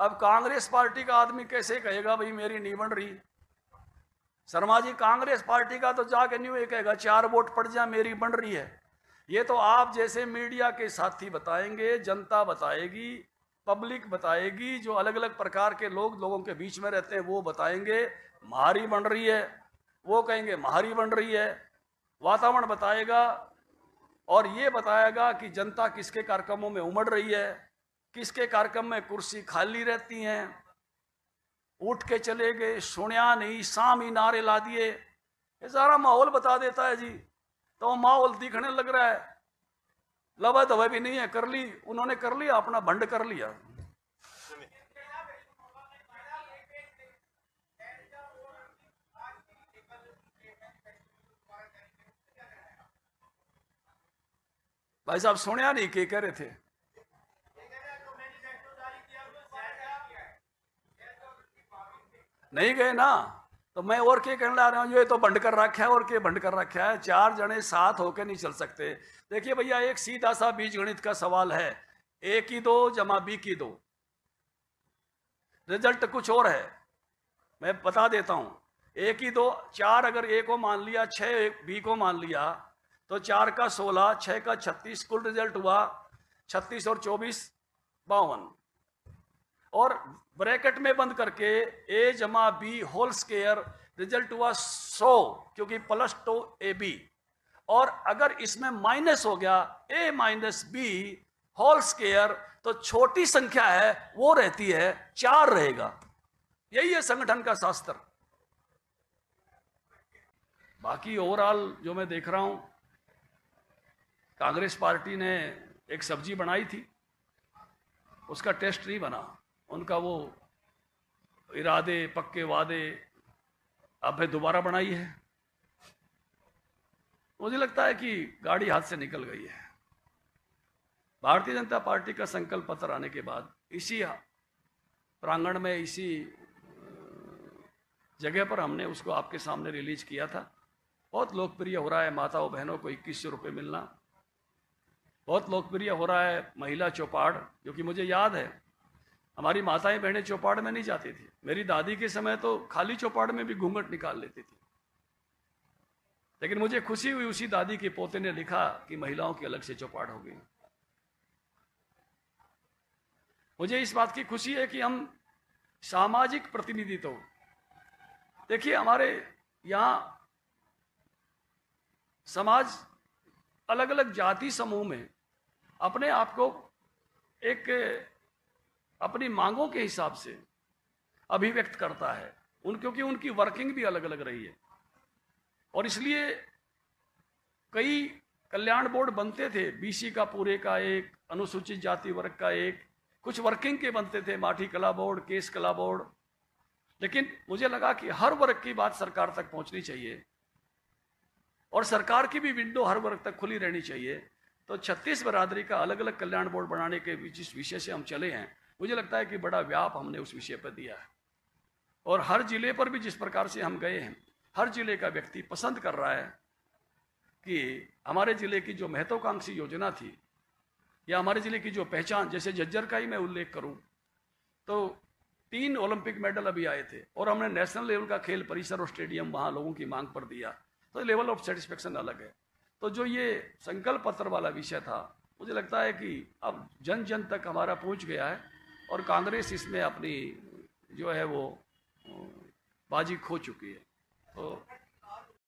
अब कांग्रेस पार्टी का आदमी कैसे कहेगा भाई मेरी नहीं बन रही? शर्मा जी, कांग्रेस पार्टी का तो जाके न्यू ये कहेगा 4 वोट पड़ जा मेरी बन रही है। ये तो आप जैसे मीडिया के साथी बताएंगे, जनता बताएगी, पब्लिक बताएगी, जो अलग अलग प्रकार के लोगों के बीच में रहते हैं वो बताएंगे महारी बन रही है, वो कहेंगे महारी बन रही है। वातावरण बताएगा और ये बताएगा कि जनता किसके कार्यक्रमों में उमड़ रही है, किसके कार्यक्रम में कुर्सी खाली रहती हैं, उठ के चले गए, सुनिया नहीं, शाम ही नारे ला दिए, ये सारा माहौल बता देता है जी। तो माहौल दिखने लग रहा है, लवा दवा भी नहीं है, कर ली उन्होंने, कर लिया अपना भंड कर लिया। भाई साहब सुनिया नहीं क्या कह रहे थे? नहीं गए ना, तो मैं और क्या कहने ला रहा हूँ, ये तो बंद कर रखा है और क्या बंद कर रखा है। 4 जने साथ होकर नहीं चल सकते। देखिए भैया, एक सीधा सा बीजगणित का सवाल है, a की 2 जमा b की 2, रिजल्ट कुछ और है। मैं बता देता हूं, a की 2, 4 अगर a को मान लिया, 6 b को मान लिया, तो 4 का 16, 6 का 36, कुल रिजल्ट हुआ 36 और 24 52, और ब्रैकेट में बंद करके a जमा बी होल स्क्वायर, रिजल्ट हुआ 100, क्योंकि +2 ab। और अगर इसमें माइनस हो गया a minus b whole square, तो छोटी संख्या है वो रहती है 4 रहेगा। यही है संगठन का शास्त्र। बाकी ओवरऑल जो मैं देख रहा हूं, कांग्रेस पार्टी ने एक सब्जी बनाई थी, उसका टेस्ट नहीं बना। उनका वो इरादे पक्के वादे अब फिर दोबारा बनाई है। मुझे लगता है कि गाड़ी हाथ से निकल गई है। भारतीय जनता पार्टी का संकल्प पत्र आने के बाद इसी प्रांगण में, इसी जगह पर हमने उसको आपके सामने रिलीज किया था। बहुत लोकप्रिय हो रहा है माताओं बहनों को 2100 रुपये मिलना। बहुत लोकप्रिय हो रहा है महिला चौपाड़, जो कि मुझे याद है हमारी माताएं बहनें चौपाड़ में नहीं जाती थी। मेरी दादी के समय तो खाली चौपाड़ में भी घूंघट निकाल लेती थी। लेकिन मुझे खुशी हुई, उसी दादी के पोते ने लिखा कि महिलाओं की अलग से चौपाड़ हो गई। मुझे इस बात की खुशी है कि हम सामाजिक प्रतिनिधित्व, देखिए हमारे यहां समाज अलग अलग जाति समूह में अपने आप को एक अपनी मांगों के हिसाब से अभिव्यक्त करता है, क्योंकि उनकी वर्किंग भी अलग अलग रही है। और इसलिए कई कल्याण बोर्ड बनते थे, बीसी का पूरे का एक, अनुसूचित जाति वर्ग का एक, कुछ वर्किंग के बनते थे, माठी कला बोर्ड, केस कला बोर्ड। लेकिन मुझे लगा कि हर वर्ग की बात सरकार तक पहुंचनी चाहिए और सरकार की भी विंडो हर वर्ग तक खुली रहनी चाहिए। तो 36 बरादरी का अलग अलग कल्याण बोर्ड बनाने के जिस विषय से हम चले हैं, मुझे लगता है कि बड़ा व्याप हमने उस विषय पर दिया है। और हर जिले पर भी जिस प्रकार से हम गए हैं, हर जिले का व्यक्ति पसंद कर रहा है कि हमारे जिले की जो महत्वाकांक्षी योजना थी या हमारे जिले की जो पहचान, जैसे झज्जर का ही मैं उल्लेख करूं तो 3 ओलंपिक मेडल अभी आए थे और हमने नेशनल लेवल का खेल परिसर और स्टेडियम वहां लोगों की मांग पर दिया, तो लेवल ऑफ सेटिस्फेक्शन अलग है। तो जो ये संकल्प पत्र वाला विषय था, मुझे लगता है कि अब जन जन तक हमारा पहुंच गया है और कांग्रेस इसमें अपनी जो है वो बाजी खो चुकी है। तो